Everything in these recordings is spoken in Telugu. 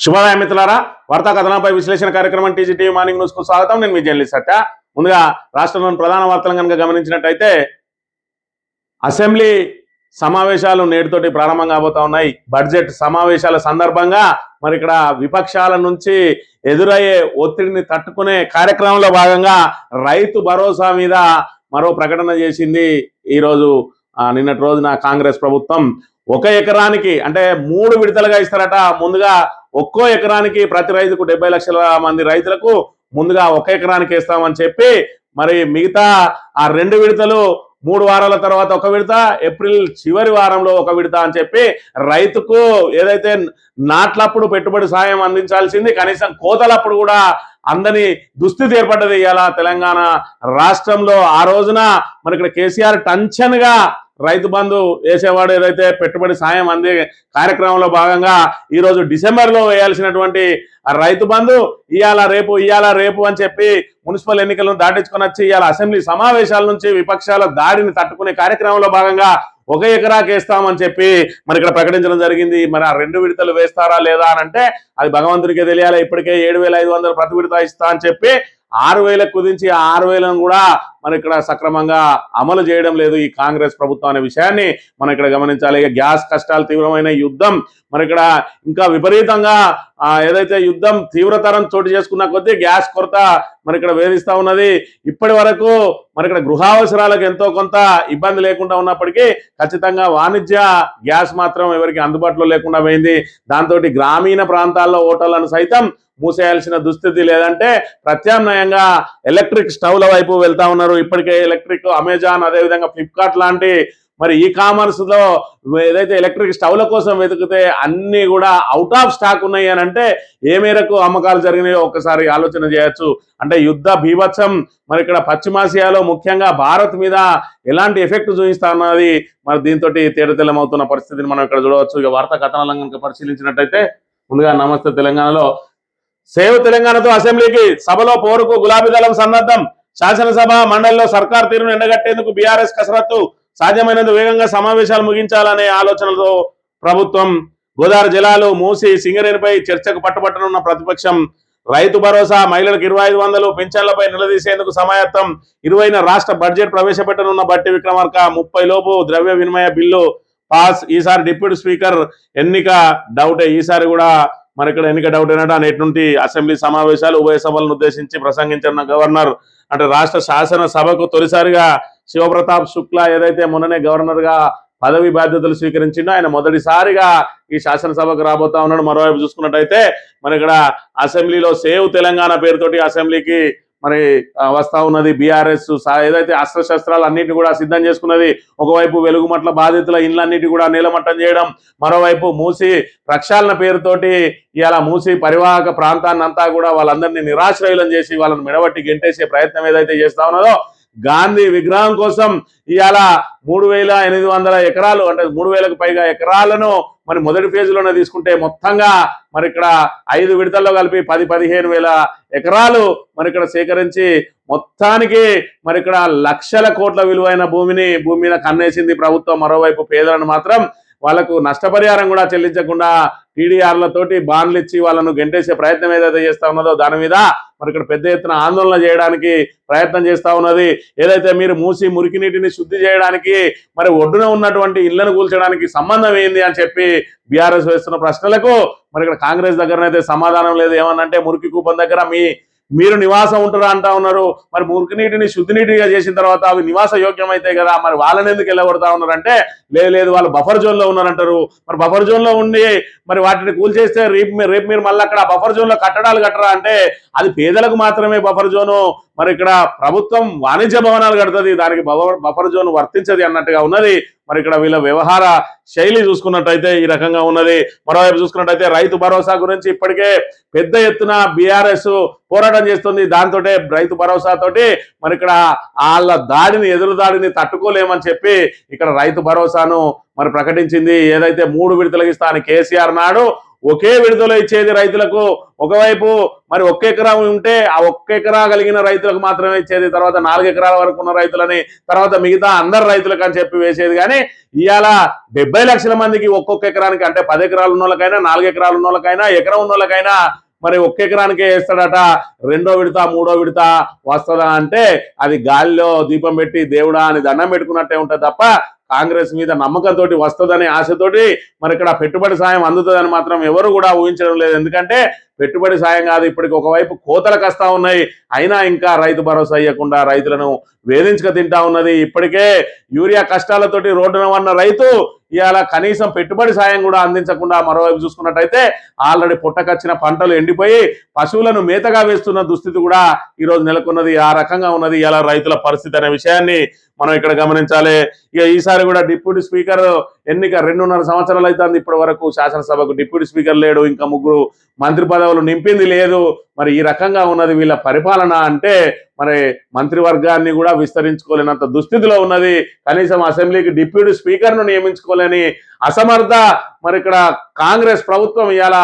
శుభోదయం మిత్రులారా, వార్తా కథనంపై విశ్లేషణ కార్యక్రమం టీజీటీవీ మార్నింగ్ న్యూస్ కు స్వాగతం. నేను మీ జర్నలిస్ట్ సత్య. ముందుగా రాష్ట్రంలోని ప్రధాన వార్తలను కనుక గమనించినట్టయితే అసెంబ్లీ సమావేశాలు నేటితోటి ప్రారంభం కాబోతా ఉన్నాయి. బడ్జెట్ సమావేశాల సందర్భంగా మరి ఇక్కడ విపక్షాల నుంచి ఎదురయ్యే ఒత్తిడిని తట్టుకునే కార్యక్రమంలో భాగంగా రైతు భరోసా మీద మరో ప్రకటన చేసింది. ఈరోజు నిన్నటి రోజున కాంగ్రెస్ ప్రభుత్వం 1 ఎకరానికి అంటే 3 విడతలుగా ఇస్తారట. ముందుగా ఒక్కో ఎకరానికి ప్రతి రైతుకు 70 లక్షల మంది రైతులకు ముందుగా 1 ఎకరానికి ఇస్తామని చెప్పి మరి మిగతా ఆ 2 విడతలు 3 వారాల తర్వాత 1 విడత, ఏప్రిల్ చివరి వారంలో 1 విడత అని చెప్పి రైతుకు ఏదైతే నాట్లప్పుడు పెట్టుబడి సాయం అందించాల్సింది కనీసం కోతలప్పుడు కూడా అందని దుస్థితి ఏర్పడ్డది. ఇలా తెలంగాణ రాష్ట్రంలో ఆ రోజున మరి ఇక్కడ కేసీఆర్ టెన్షన్గా రైతు బంధు వేసేవాడు ఏదైతే పెట్టుబడి సాయం అందే కార్యక్రమంలో భాగంగా ఈరోజు డిసెంబర్లో వేయాల్సినటువంటి రైతు బంధు ఇవాళ రేపు అని చెప్పి మున్సిపల్ ఎన్నికలను దాటించుకొని వచ్చి ఇవాళ అసెంబ్లీ సమావేశాల నుంచి విపక్షాల దాడిని తట్టుకునే కార్యక్రమంలో భాగంగా 1 ఎకరాకి వేస్తామని చెప్పి మరి ఇక్కడ ప్రకటించడం జరిగింది. మరి ఆ 2 విడతలు వేస్తారా లేదా అని అంటే అది భగవంతుడికే తెలియాలి. ఇప్పటికే 7,500 ప్రతి విడత ఇస్తా అని చెప్పి 6,000 కుదించి 6,000 కూడా మరి ఇక్కడ సక్రమంగా అమలు చేయడం లేదు ఈ కాంగ్రెస్ ప్రభుత్వం అనే విషయాన్ని మనం ఇక్కడ గమనించాలి. గ్యాస్ కష్టాలు, తీవ్రమైన యుద్ధం మరి ఇక్కడ ఇంకా విపరీతంగా ఏదైతే యుద్ధం తీవ్రతరం చోటు చేసుకున్న కొద్దీ గ్యాస్ కొరత మరి ఇక్కడ వేధిస్తూ ఉన్నది. ఇప్పటి వరకు మరి ఇక్కడ గృహావసరాలకు ఎంతో కొంత ఇబ్బంది లేకుండా ఉన్నప్పటికీ ఖచ్చితంగా వాణిజ్య గ్యాస్ మాత్రం ఎవరికి అందుబాటులో లేకుండా పోయింది. దాంతో గ్రామీణ ప్రాంతాల్లో హోటళ్లను సైతం మూసేయాల్సిన దుస్థితి, లేదంటే ప్రత్యామ్నాయంగా ఎలక్ట్రిక్ స్టవ్ల వైపు వెళ్తా ఉన్నారు. ఇప్పటికే ఎలక్ట్రిక్ అమెజాన్, అదేవిధంగా ఫ్లిప్కార్ట్ లాంటి మరి ఈ కామర్స్ లో ఏదైతే ఎలక్ట్రిక్ స్టవ్ల కోసం వెతికితే అన్ని కూడా అవుట్ ఆఫ్ స్టాక్ ఉన్నాయి అని అంటే ఏ మేరకు అమ్మకాలు జరిగినాయో ఒక్కసారి ఆలోచన చేయొచ్చు. అంటే యుద్ధ బీభత్సం మరి ఇక్కడ పశ్చిమాసియాలో ముఖ్యంగా భారత్ మీద ఎలాంటి ఎఫెక్ట్ చూపిస్తా ఉన్నది మరి దీంతో తేటతెల్లమవుతున్న పరిస్థితిని మనం ఇక్కడ చూడవచ్చు. ఇక వార్తా కథనాలను కనుక పరిశీలించినట్టయితే ముందుగా నమస్తే తెలంగాణలో సేవ్ తెలంగాణతో అసెంబ్లీకి సభలో పోరుకు గులాబీ దళం సన్నద్ధం. శాసనసభ మండలిలో సర్కార్ తీరును ఎండగట్టేందుకు బీఆర్ఎస్ కసరత్తు. సాధ్యమైనంత వేగంగా సమావేశాలు ముగించాలనే ఆలోచనలతో ప్రభుత్వం. గోదావరి జలాలు, మూసి, సింగరేణిపై చర్చకు పట్టుబట్టనున్న ప్రతిపక్షం. రైతు భరోసా, మహిళలకు 2,500 పింఛన్లపై నిలదీసేందుకు సమాయత్తం. 20న రాష్ట్ర బడ్జెట్ ప్రవేశపెట్టనున్న బట్టి విక్రమార్క. 30 లోపు ద్రవ్య వినిమయ బిల్లు పాస్. ఈసారి డిప్యూటీ స్పీకర్ ఎన్నిక డౌటే. ఈసారి కూడా మరి ఇక్కడ ఎన్నిక డౌట్ అయినట్టు నేటి నుండి అసెంబ్లీ సమావేశాలు, ఉభయ సభలను ఉద్దేశించి ప్రసంగించిన గవర్నర్. అంటే రాష్ట్ర శాసనసభకు తొలిసారిగా శివప్రతాప్ శుక్లా ఏదైతే మొన్ననే గవర్నర్ గా పదవి బాధ్యతలు స్వీకరించిండో ఆయన మొదటిసారిగా ఈ శాసనసభకు రాబోతా ఉన్నాడు. మరోవైపు చూసుకున్నట్టయితే మరి ఇక్కడ అసెంబ్లీలో సేవ్ తెలంగాణ పేరుతోటి అసెంబ్లీకి మరి వస్తా ఉన్నది బీఆర్ఎస్. ఏదైతే అస్త్రశస్త్రాలు అన్నింటినీ కూడా సిద్ధం చేసుకున్నది. ఒకవైపు వెలుగుమట్ల బాధితుల ఇళ్ళన్నిటి కూడా నీలమట్టం చేయడం, మరోవైపు మూసి ప్రక్షాళన పేరుతోటి ఇవాళ మూసి పరివాహక ప్రాంతాన్ని అంతా కూడా వాళ్ళందరినీ నిరాశ్రయులను చేసి వాళ్ళని మెడబట్టి గెంటేసే ప్రయత్నం ఏదైతే చేస్తా ఉన్నదో, గాంధీ విగ్రహం కోసం ఇవాళ 3,800 ఎకరాలు అంటే 3,000కు పైగా ఎకరాలను మరి మొదటి ఫేజ్లోనే తీసుకుంటే మొత్తంగా మరి ఇక్కడ 5 విడతల్లో కలిపి 10-15 వేల ఎకరాలు మరి ఇక్కడ సేకరించి మొత్తానికి మరి ఇక్కడ లక్షల కోట్ల విలువైన భూమి మీద కన్నేసింది ప్రభుత్వం. మరోవైపు పేదలను మాత్రం వాళ్ళకు నష్టపరిహారం కూడా చెల్లించకుండా టీడీఆర్లతోటి బాండ్లు ఇచ్చి వాళ్ళను గెంటేసే ప్రయత్నం ఏదైతే చేస్తా ఉన్నదో దాని మీద మరి ఇక్కడ పెద్ద ఎత్తున ఆందోళన చేయడానికి ప్రయత్నం చేస్తా ఉన్నది. ఏదైతే మీరు మూసి మురికి నీటిని శుద్ధి చేయడానికి మరి ఒడ్డున ఉన్నటువంటి ఇళ్లను కూల్చడానికి సంబంధం ఏంది అని చెప్పి బీఆర్ఎస్ వేస్తున్న ప్రశ్నలకు మరి ఇక్కడ కాంగ్రెస్ దగ్గరనైతే సమాధానం లేదు. ఏమన్నంటే మురికి కూపం దగ్గర మీరు నివాసం ఉంటారా అంటా ఉన్నారు. మరి మురికి నీటిని శుద్ధి నీటిగా చేసిన తర్వాత అవి నివాస యోగ్యం అయితే కదా, మరి వాళ్ళని ఎందుకు వెళ్ళగొడతా ఉన్నారంటే లేదు వాళ్ళు బఫర్ జోన్ లో ఉన్నారంటారు. మరి బఫర్ జోన్ లో ఉండి మరి వాటిని కూల్చేస్తే రేపు మీరు మళ్ళీ అక్కడ బఫర్ జోన్ లో కట్టడాలు కట్టరా అంటే అది పేదలకు మాత్రమే బఫర్ జోను. మరి ఇక్కడ ప్రభుత్వం వాణిజ్య భవనాలు కడుతుంది, దానికి బఫర్ జోన్ వర్తించది అన్నట్టుగా ఉన్నది. మరి ఇక్కడ వీళ్ళ వ్యవహార శైలి చూసుకున్నట్టయితే ఈ రకంగా ఉన్నది. మరోవైపు చూసుకున్నట్టయితే రైతు భరోసా గురించి ఇప్పటికే పెద్ద ఎత్తున బీఆర్ఎస్ పోరాటం చేస్తుంది. దాంతో రైతు భరోసాతోటి మరి ఇక్కడ వాళ్ళ ఎదురు దాడిని తట్టుకోలేమని చెప్పి ఇక్కడ రైతు భరోసాను మరి ప్రకటించింది. ఏదైతే 3 విడతలకు ఇస్తా అని కేసీఆర్ నాడు ఒకే విడతలో ఇచ్చేది రైతులకు. ఒకవైపు మరి 1 ఎకరా ఉంటే ఆ 1 ఎకరా కలిగిన రైతులకు మాత్రమే ఇచ్చేది, తర్వాత 4 ఎకరాల వరకు ఉన్న రైతులని, తర్వాత మిగతా అందరు రైతులకు అని చెప్పి వేసేది. కానీ ఇవాళ 70 లక్షల మందికి ఒక్కొక్క ఎకరానికి, అంటే 10 ఎకరాలు ఉన్న వాళ్ళకైనా, 4 ఎకరాలు ఉన్న వాళ్ళకైనా, ఎకరం ఉన్న వాళ్ళకైనా మరి 1 ఎకరానికే వేస్తాడట. రెండో విడత మూడో విడత వస్తుందా అంటే అది గాలిలో దీపం పెట్టి దేవుడా అని దండం పెట్టుకున్నట్టే ఉంటుంది తప్ప కాంగ్రెస్ మీద నమ్మకంతో వస్తుందనే ఆశతోటి మరి ఇక్కడ పెట్టుబడి సాయం అందుతుందని మాత్రం ఎవరు కూడా ఊహించడం లేదు. ఎందుకంటే పెట్టుబడి సాయం కాదు, ఇప్పటికి ఒకవైపు కోతలకు వస్తా ఉన్నాయి, అయినా ఇంకా రైతు భరోసా ఇవ్వకుండా రైతులను వేధించుక తింటా ఉన్నది. ఇప్పటికే యూరియా కష్టాలతోటి రోడ్డున ఉన్న రైతు ఇవాళ కనీసం పెట్టుబడి సాయం కూడా అందించకుండా మరోవైపు చూసుకున్నట్టయితే ఆల్రెడీ పుట్టకొచ్చిన పంటలు ఎండిపోయి పశువులను మేతగా వేస్తున్న దుస్థితి కూడా ఈరోజు నెలకొన్నది. ఆ రకంగా ఉన్నది ఇలా రైతుల పరిస్థితి అనే విషయాన్ని మనం ఇక్కడ గమనించాలి. ఇక ఈసారి కూడా డిప్యూటీ స్పీకర్ ఎన్నిక 2.5 సంవత్సరాలు అవుతుంది, ఇప్పటి వరకు శాసనసభకు డిప్యూటీ స్పీకర్ లేడు, ఇంకా 3 మంత్రి పదవులు నింపింది లేదు. మరి ఈ రకంగా ఉన్నది వీళ్ళ పరిపాలన. అంటే మరి మంత్రివర్గాన్ని కూడా విస్తరించుకోలేనంత దుస్థితిలో ఉన్నది. కనీసం అసెంబ్లీకి డిప్యూటీ స్పీకర్ను నియమించుకోలేని అసమర్థ మరి ఇక్కడ కాంగ్రెస్ ప్రభుత్వం ఇవాళ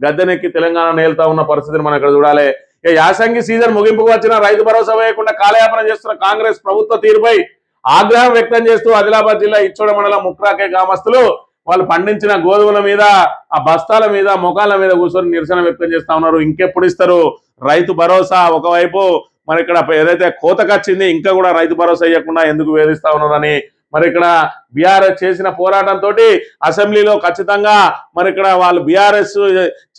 గద్దెనెక్కి తెలంగాణ నేలుతా ఉన్న పరిస్థితిని మనం ఇక్కడ చూడాలి. ఇక యాసంగి సీజన్ ముగింపుకు వచ్చిన రైతు భరోసా వేయకుండా కాలయాపన చేస్తున్న కాంగ్రెస్ ప్రభుత్వ తీరుపై ఆగ్రహం వ్యక్తం చేస్తూ ఆదిలాబాద్ జిల్లా ఇచ్చోడ మండలం ముక్రాకే గ్రామస్తులు వాళ్ళు పండించిన గోధుమల మీద, ఆ బస్తాల మీద, మొఖాల మీద కూర్చొని నిరసన వ్యక్తం చేస్తా ఉన్నారు. ఇంకెప్పుడు ఇస్తారు రైతు భరోసా? ఒకవైపు మరి ఇక్కడ ఏదైతే కోతకొచ్చింది ఇంకా కూడా రైతు భరోసా ఇవ్వకుండా ఎందుకు వేధిస్తా ఉన్నారని మరి ఇక్కడ బీఆర్ఎస్ చేసిన పోరాటంతో అసెంబ్లీలో ఖచ్చితంగా మరి ఇక్కడ వాళ్ళు బీఆర్ఎస్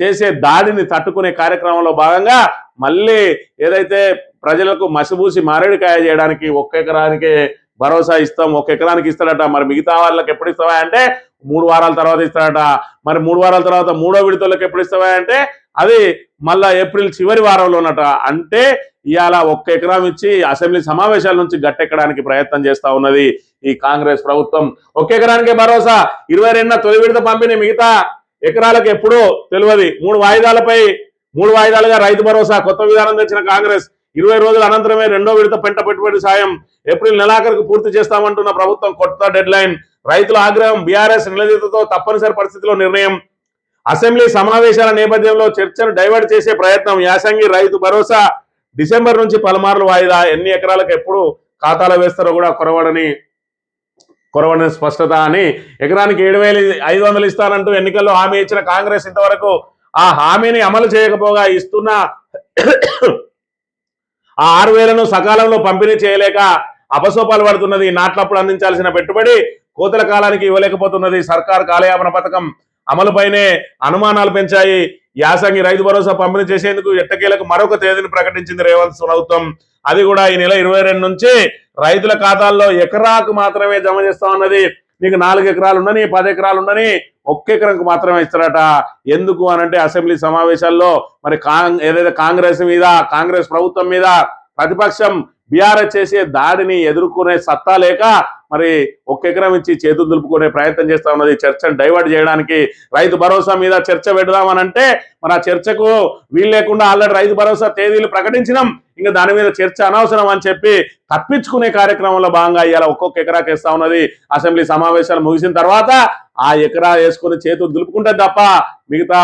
చేసే దాడిని తట్టుకునే కార్యక్రమంలో భాగంగా మళ్ళీ ఏదైతే ప్రజలకు మసిబూసి మారేడుకాయ చేయడానికి 1 ఎకరానికి భరోసా ఇస్తాం, 1 ఎకరానికి ఇస్తాడట. మరి మిగతా వాళ్ళకి ఎప్పుడు ఇస్తావా అంటే 3 వారాల తర్వాత ఇస్తాడట. మరి 3 వారాల తర్వాత మూడో విడతలకు ఎప్పుడు ఇస్తావా అంటే అది మళ్ళా ఏప్రిల్ చివరి వారంలోనట. అంటే ఇవాళ 1 ఎకరం ఇచ్చి అసెంబ్లీ సమావేశాల నుంచి గట్టెక్కడానికి ప్రయత్నం చేస్తా ఉన్నది ఈ కాంగ్రెస్ ప్రభుత్వం. 1 ఎకరానికే భరోసా, 22న తొలి విడత పంపిణీ, మిగతా ఎకరాలకు ఎప్పుడో తెలియదు. 3 వాయిదాలుగా రైతు భరోసా. కొత్త విధానం తెచ్చిన కాంగ్రెస్ 20 రోజుల అనంతరమే రెండో విడత పెంట పెట్టుబడి సాయం ఏప్రిల్ నెలాఖరుకు పూర్తి చేస్తామంటున్న ప్రభుత్వం కొత్త డెడ్ లైన్. రైతుల ఆగ్రహం, బీఆర్ఎస్ నిలదీతతో తప్పనిసరి పరిస్థితిలో నిర్ణయం. అసెంబ్లీ సమావేశాల నేపథ్యంలో చర్చను డైవర్ట్ చేసే ప్రయత్నం. యాసంగి రైతు భరోసా డిసెంబర్ నుంచి పలుమార్లు వాయిదా. ఎన్ని ఎకరాలకు ఎప్పుడు ఖాతాలో వేస్తారో కూడా కొరవని స్పష్టత అని. ఎకరానికి 7,500 ఇస్తానంటూ ఎన్నికల్లో హామీ ఇచ్చిన కాంగ్రెస్ ఇంతవరకు ఆ హామీని అమలు చేయకపోగా ఇస్తున్న ఆ 6,000ను సకాలంలో పంపిణీ చేయలేక అపసోపాలు పడుతున్నది. నాట్లప్పుడు అందించాల్సిన పెట్టుబడి కోతల కాలానికి ఇవ్వలేకపోతున్నది. సర్కార్ కాలయాపన పథకం అమలుపైనే అనుమానాలు పెంచాయి. యాసంగి రైతు భరోసా పంపిణీ చేసేందుకు ఎట్టకేలకు మరొక తేదీని ప్రకటించింది రేవంత్ ప్రభుత్వం. అది కూడా ఈ నెల 22 నుంచి రైతుల ఖాతాల్లో ఎకరాకు మాత్రమే జమ చేస్తా ఉన్నది. నీకు 4 ఎకరాలు ఉండని, 10 ఎకరాలు ఉండని 1 ఎకరాకు మాత్రమే ఇస్తారట. ఎందుకు అనంటే అసెంబ్లీ సమావేశాల్లో మరి ఏదైతే కాంగ్రెస్ మీద, కాంగ్రెస్ ప్రభుత్వం మీద ప్రతిపక్షం బీఆర్ఎస్ చేసే దాడిని ఎదుర్కొనే సత్తా లేక మరి 1 ఎకరం ఇచ్చి చేతులు దులుపుకునే ప్రయత్నం చేస్తా ఉన్నది. చర్చను డైవర్ట్ చేయడానికి రైతు భరోసా మీద చర్చ పెడదామనంటే మరి ఆ చర్చకు వీలు లేకుండా ఆల్రెడీ రైతు భరోసా తేదీలు ప్రకటించినాం, ఇంకా దాని మీద చర్చ అనవసరం అని చెప్పి తప్పించుకునే కార్యక్రమంలో భాగంగా ఇవాళ 1 ఎకరాకి ఇస్తా ఉన్నది. అసెంబ్లీ సమావేశాలు ముగిసిన తర్వాత ఆ ఎకరా వేసుకుని చేతులు దులుపుకుంటే తప్ప మిగతా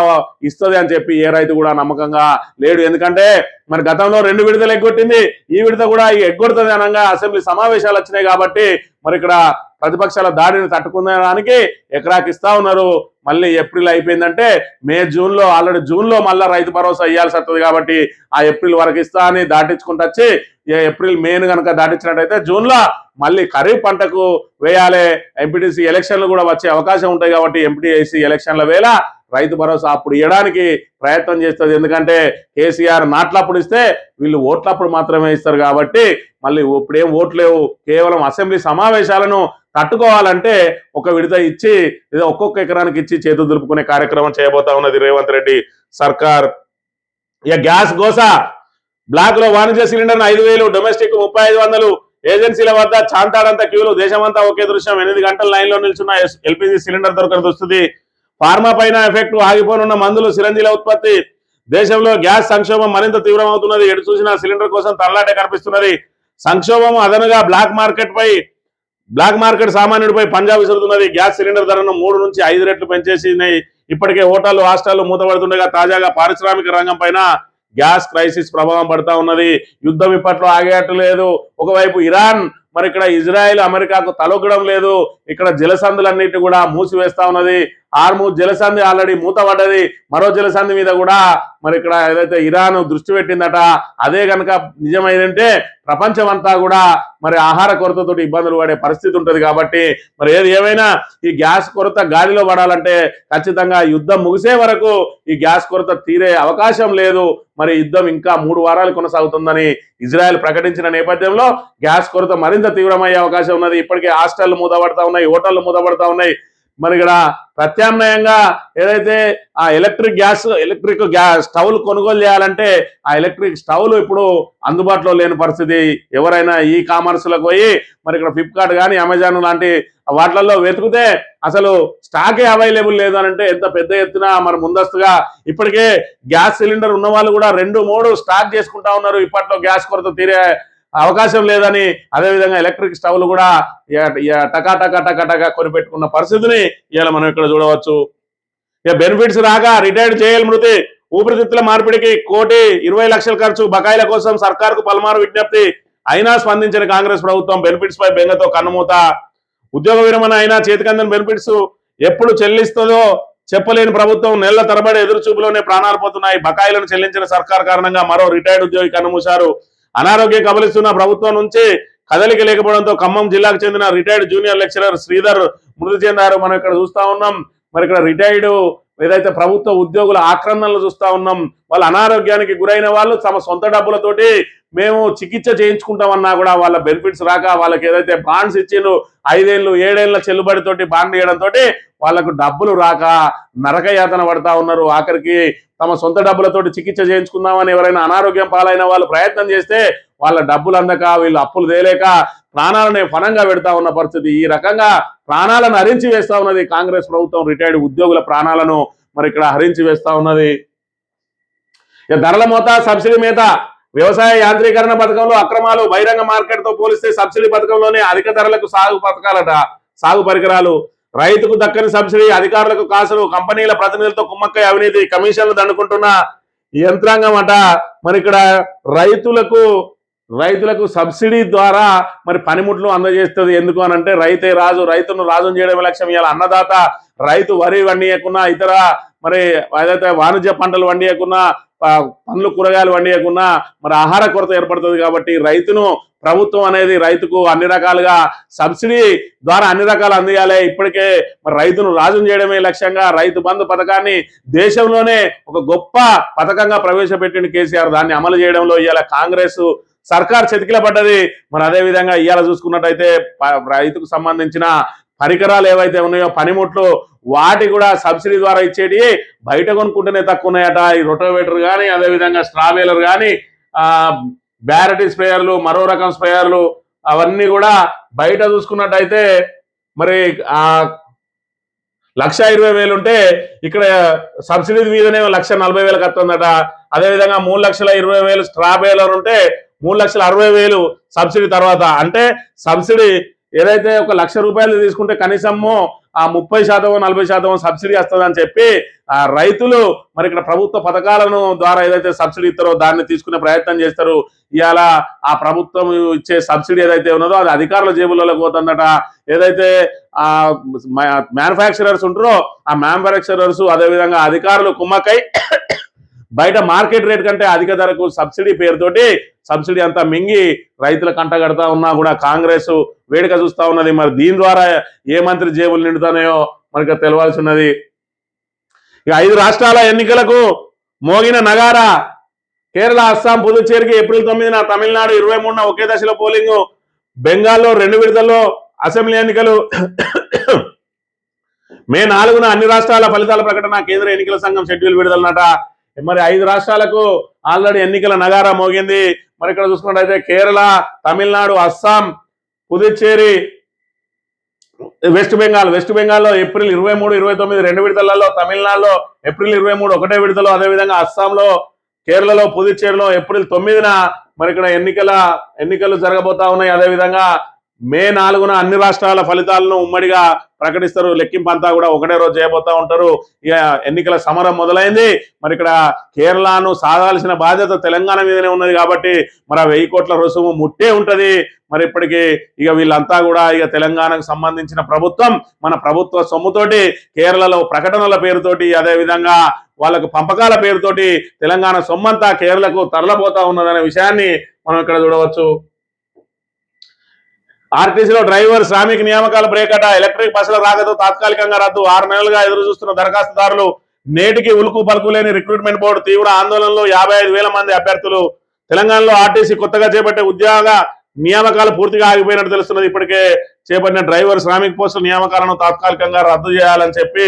ఇస్తుంది అని చెప్పి ఏ రైతు కూడా నమ్మకంగా లేడు. ఎందుకంటే మరి గతంలో 2 విడతలు ఎగ్గొట్టింది, ఈ విడత కూడా ఎగ్గొడుతుంది అనగా అసెంబ్లీ సమావేశాలు వచ్చినాయి కాబట్టి మరి ఇక్కడ ప్రతిపక్షాల దాడిని తట్టుకునేదానికి ఎకరాకి ఇస్తా ఉన్నారు. మళ్ళీ ఏప్రిల్ అయిపోయిందంటే మే జూన్లో, ఆల్రెడీ జూన్లో మళ్ళీ రైతు భరోసా ఇవ్వాల్సి వస్తుంది కాబట్టి ఆ ఏప్రిల్ వరకు ఇస్తా అని దాటించుకుంటూ వచ్చి ఏప్రిల్ మేను కనుక దాటించినట్టయితే జూన్లో మళ్ళీ ఖరీఫ్ పంటకు వేయాలి. ఎంపీటీసీ ఎలక్షన్లు కూడా వచ్చే అవకాశం ఉంటాయి కాబట్టి ఎంపీటీసీ ఎలక్షన్ల వేళ రైతు భరోసా అప్పుడు ఇవ్వడానికి ప్రయత్నం చేస్తుంది. ఎందుకంటే కేసీఆర్ నాట్లప్పుడు ఇస్తే వీళ్ళు ఓట్లప్పుడు మాత్రమే ఇస్తారు కాబట్టి మళ్ళీ ఇప్పుడేం ఓట్లేవు. కేవలం అసెంబ్లీ సమావేశాలను తట్టుకోవాలంటే 1 విడత ఇచ్చి లేదా ఒక్కొక్క ఎకరానికి ఇచ్చి చేతులు దులుపుకునే కార్యక్రమం చేయబోతా ఉన్నది రేవంత్ రెడ్డి సర్కార్. ఇక గ్యాస్ గోస. బ్లాక్ లో వాణిజ్య సిలిండర్ 5,000, డొమెస్టిక్ 3,500. ఏజెన్సీల వద్ద చాంతాడంత క్యూలు. దేశమంతా ఒకే దృశ్యం. 8 గంటల లైన్లో నిల్చున్న ఎల్పీజీ సిలిండర్ దొరకని దుస్థితి. ఫార్మా పైన ఎఫెక్ట్. ఆగిపోనున్న మందులు, సిరంజీల ఉత్పత్తి. దేశంలో గ్యాస్ సంక్షోభం మరింత తీవ్రమవుతున్నది. ఎటు చూసినా సిలిండర్ కోసం తరలాటే కనిపిస్తున్నది. సంక్షోభం అదనుగా బ్లాక్ మార్కెట్ సామాన్యుడిపై పంజా విసురుతున్నది. గ్యాస్ సిలిండర్ ధరను 3 నుంచి 5 రెట్లు పెంచేసినాయి ఇప్పటికే హోటళ్లు హాస్టళ్లు మూతపడుతుండగా తాజాగా పారిశ్రామిక రంగం పైన గ్యాస్ క్రైసిస్ ప్రభావం పడతా ఉన్నది. యుద్ధం ఇప్పట్లో ఆగేట్టు లేదు. ఒకవైపు ఇరాన్, మరి ఇక్కడ ఇజ్రాయెల్ అమెరికాకు తలొగ్గడం లేదు. ఇక్కడ జలసంధులన్నిటి కూడా మూసివేస్తా ఉన్నది. హార్మూజ్ జలసంధి ఆల్రెడీ మూతపడ్డది. మరో జలసంధి మీద కూడా మరి ఇక్కడ ఏదైతే ఇరాన్ దృష్టి పెట్టిందట, అదే కనుక నిజమైందంటే ప్రపంచం అంతా కూడా మరి ఆహార కొరతతో ఇబ్బందులు పడే పరిస్థితి ఉంటుంది. కాబట్టి మరి ఏది ఏమైనా ఈ గ్యాస్ కొరత గాలిలో పడాలంటే ఖచ్చితంగా యుద్ధం ముగిసే వరకు ఈ గ్యాస్ కొరత తీరే అవకాశం లేదు. మరి యుద్ధం ఇంకా 3 వారాలు కొనసాగుతుందని ఇజ్రాయెల్ ప్రకటించిన నేపథ్యంలో గ్యాస్ కొరత మరింత తీవ్రమయ్యే అవకాశం ఉన్నది. ఇప్పటికే హాస్టళ్లు మూతపడతా ఉన్నాయి, హోటళ్లు మూతపడతా ఉన్నాయి. మరి ఇక్కడ ప్రత్యామ్నాయంగా ఏదైతే ఆ ఎలక్ట్రిక్ గ్యాస్ స్టవ్లు కొనుగోలు చేయాలంటే ఆ ఎలక్ట్రిక్ స్టవ్లు ఇప్పుడు అందుబాటులో లేని పరిస్థితి. ఎవరైనా ఈ కామర్స్లకు పోయి మరి ఇక్కడ ఫ్లిప్కార్ట్ కానీ అమెజాన్ లాంటి వాటిల్లో వెతికితే అసలు స్టాకే అవైలబుల్ లేదు అని అంటే ఎంత పెద్ద ఎత్తున మరి ముందస్తుగా ఇప్పటికే గ్యాస్ సిలిండర్ ఉన్న వాళ్ళు కూడా 2-3 స్టాక్ చేసుకుంటా ఉన్నారు. ఇప్పట్లో గ్యాస్ కొరత తీరే అవకాశం లేదని, అదేవిధంగా ఎలక్ట్రిక్ స్టవ్లు కూడా టకా కొనిపెట్టుకున్న పరిస్థితిని ఇవాళ మనం ఇక్కడ చూడవచ్చు. ఇక బెనిఫిట్స్ రాగా రిటైర్డ్ జేఎల్ మృతి, ఊపిరితిత్తుల మార్పిడికి 1,20,00,000 ఖర్చు, బకాయిల కోసం సర్కారుకు పలుమారు విజ్ఞప్తి అయినా స్పందించిన కాంగ్రెస్ ప్రభుత్వం. బెనిఫిట్స్ పై బెంగతో కన్నుమూత. ఉద్యోగ విరమణ అయినా చేతికందని బెనిఫిట్స్ ఎప్పుడు చెల్లిస్తుందో చెప్పలేని ప్రభుత్వం నెలల తరబడి ఎదురుచూపులోనే ప్రాణాలు పోతున్నాయి. బకాయిలను చెల్లించిన సర్కార్ కారణంగా మరో రిటైర్డ్ ఉద్యోగి కన్నుమూశారు. అనారోగ్యం కబలిస్తున్న ప్రభుత్వం నుంచి కదలిక లేకపోవడంతో ఖమ్మం జిల్లాకు చెందిన రిటైర్డ్ జూనియర్ లెక్చరర్ శ్రీధర్ మృతి చెందారు. మనం ఇక్కడ చూస్తా ఉన్నాం. మరి ఇక్కడ రిటైర్డ్ ఏదైతే ప్రభుత్వ ఉద్యోగుల ఆక్రందనలు చూస్తా ఉన్నాం. వాళ్ళ అనారోగ్యానికి గురైన వాళ్ళు తమ సొంత డబ్బులతోటి మేము చికిత్స చేయించుకుంటామన్నా కూడా వాళ్ళ బెనిఫిట్స్ రాక, వాళ్ళకి ఏదైతే బాండ్స్ ఇచ్చిండ్రు 5 ఏళ్ళు 7 ఏళ్ల చెల్లుబడితోటి బాండ్ ఇవ్వడంతో వాళ్ళకు డబ్బులు రాక నరకయాతన పడతా ఉన్నారు. ఆఖరికి తమ సొంత డబ్బులతోటి చికిత్స చేయించుకుందామని ఎవరైనా అనారోగ్యం పాలైన వాళ్ళు ప్రయత్నం చేస్తే వాళ్ళ డబ్బులు అందక వీళ్ళు అప్పులు తేలేక ప్రాణాలను ఫనంగా పెడతా ఉన్న పరిస్థితి. ఈ రకంగా ప్రాణాలను హరించి వేస్తా ఉన్నది కాంగ్రెస్ ప్రభుత్వం. రిటైర్డ్ ఉద్యోగుల ప్రాణాలను మరి ఇక్కడ హరించి వేస్తా ఉన్నది. ధరల మోత, సబ్సిడీ మేత, వ్యవసాయ యాంత్రీకరణ పథకంలో అక్రమాలు, బహిరంగ మార్కెట్ తో పోలిస్తే సబ్సిడీ పథకంలోనే అధిక ధరలకు సాగు పరికరాలు, రైతుకు దక్కని సబ్సిడీ, అధికారులకు కాసులు, కంపెనీల ప్రతినిధులతో కుమ్మక్కై అవినీతి, కమిషన్లు దండుకుంటున్న యంత్రాంగం అట. మరి ఇక్కడ రైతులకు సబ్సిడీ ద్వారా మరి పనిముట్లు అందజేస్తుంది. ఎందుకు అని అంటే రైతే రాజు, రైతును రాజును చేయడమే లక్ష్యం. ఇవాళ అన్నదాత రైతు వరి వండియకున్నా, ఇతర మరి ఏదైతే వాణిజ్య పంటలు వండియకున్నా, పండ్లు కూరగాయలు వండియకున్నా మరి ఆహార కొరత ఏర్పడుతుంది. కాబట్టి రైతును ప్రభుత్వం అనేది రైతుకు అన్ని రకాలుగా సబ్సిడీ ద్వారా అన్ని రకాలు అందియాలి. ఇప్పటికే మరి రైతును రాజును చేయడమే లక్ష్యంగా రైతు బంధు పథకాన్ని దేశంలోనే ఒక గొప్ప పథకంగా ప్రవేశపెట్టిన కేసీఆర్ దాన్ని అమలు చేయడంలో ఇవాళ కాంగ్రెస్ సర్కార్ చతికిల పడ్డది. మరి అదేవిధంగా ఇవాళ చూసుకున్నట్టయితే రైతుకు సంబంధించిన పరికరాలు ఏవైతే ఉన్నాయో పనిముట్లు వాటి కూడా సబ్సిడీ ద్వారా ఇచ్చేటి బయట కొనుక్కుంటేనే తక్కువ ఉన్నాయట. ఈ రొటోవేటర్ కానీ, అదేవిధంగా స్ట్రావేలర్ కానీ, బ్యారటీ స్ప్రేయర్లు, మరో రకం స్ప్రేయర్లు అవన్నీ కూడా బయట చూసుకున్నట్టయితే మరి 1,20,000 ఉంటే ఇక్కడ సబ్సిడీ మీదనే 1,40,000 వస్తుందట. అదేవిధంగా 3,20,000 స్ట్రాబేలర్ ఉంటే 3,60,000 సబ్సిడీ తర్వాత. అంటే సబ్సిడీ ఏదైతే ఒక ₹1,00,000 తీసుకుంటే కనీసము ఆ 30% 40% సబ్సిడీ వస్తుందని చెప్పి ఆ రైతులు మరి ఇక్కడ ప్రభుత్వ పథకాలను ద్వారా ఏదైతే సబ్సిడీ ఇస్తారో దాన్ని తీసుకునే ప్రయత్నం చేస్తారు. ఇవాళ ఆ ప్రభుత్వం ఇచ్చే సబ్సిడీ ఏదైతే ఉన్నదో అది అధికారుల జేబులలో పోతుందట. ఏదైతే ఆ మ్యానుఫ్యాక్చరర్స్ ఉంటారో ఆ మ్యానుఫ్యాక్చరర్స్ అదేవిధంగా అధికారులు కుమ్మకై బయట మార్కెట్ రేట్ కంటే అధిక ధరకు సబ్సిడీ పేరుతోటి సబ్సిడీ అంతా మింగి రైతుల కంట కడతా ఉన్నా కూడా కాంగ్రెస్ వేడుక చూస్తా ఉన్నది. మరి దీని ద్వారా ఏ మంత్రి జేబులు నిండుతానో మనకు తెలవాల్సి ఉన్నది. ఇక 5 రాష్ట్రాల ఎన్నికలకు మోగిన నగారా. కేరళ, అస్సాం, పుదుచ్చేరికి ఏప్రిల్ 9న, తమిళనాడు 23న ఒకే దశలో పోలింగ్. బెంగాల్లో 2 విడతల్లో అసెంబ్లీ ఎన్నికలు. మే 4న అన్ని రాష్ట్రాల ఫలితాల ప్రకటన. కేంద్ర ఎన్నికల సంఘం షెడ్యూల్ విడుదలనట. మరి 5 రాష్ట్రాలకు ఆల్రెడీ ఎన్నికల నగారా మోగింది. మరి ఇక్కడ చూసుకున్నట్టయితే కేరళ, తమిళనాడు, అస్సాం, పుదుచ్చేరి, వెస్ట్ బెంగాల్లో ఏప్రిల్ 23, 29 2 విడతలలో, తమిళనాడులో ఏప్రిల్ 23 ఒకటే విడతలో, అదేవిధంగా అస్సాంలో, కేరళలో, పుదుచ్చేరిలో ఏప్రిల్ 9న మరి ఇక్కడ ఎన్నికలు జరగబోతా ఉన్నాయి. అదేవిధంగా మే 4న అన్ని రాష్ట్రాల ఫలితాలను ఉమ్మడిగా ప్రకటిస్తారు. లెక్కింపు అంతా కూడా ఒకటే రోజు చేయబోతా ఉంటారు. ఇక ఎన్నికల సమరం మొదలైంది. మరి ఇక్కడ కేరళను సాధాల్సిన బాధ్యత తెలంగాణ మీదనే ఉన్నది కాబట్టి మరి 1000 కోట్ల రుసుము ముట్టే ఉంటది. మరి ఇప్పటికీ ఇక వీళ్ళంతా కూడా ఇక తెలంగాణకు సంబంధించిన ప్రభుత్వం మన ప్రభుత్వ సొమ్ముతోటి కేరళలో ప్రకటనల పేరుతోటి అదే విధంగా వాళ్ళకు పంపకాల పేరుతోటి తెలంగాణ సొమ్మంతా కేరళకు తరలబోతా ఉన్నదనే విషయాన్ని మనం ఇక్కడ చూడవచ్చు. ఆర్టీసీలో డ్రైవర్ శ్రామిక నియామకాల బ్రేకట. ఎలక్ట్రిక్ బస్సుల రాకతో తాత్కాలికంగా రద్దు. 6 నెలలుగా ఎదురు చూస్తున్న దరఖాస్తుదారులు నేటికి ఉలుకు పలుకు లేని రిక్రూట్మెంట్ బోర్డు తీవ్ర ఆందోళనలో 55,000 మంది అభ్యర్థులు. తెలంగాణలో ఆర్టీసీ కొత్తగా చేపట్టే ఉద్యోగ నియామకాలు పూర్తిగా ఆగిపోయినట్టు తెలుస్తున్నది. ఇప్పటికే చేపట్టిన డ్రైవర్ శ్రామిక పోస్టుల నియామకాలను తాత్కాలికంగా రద్దు చేయాలని చెప్పి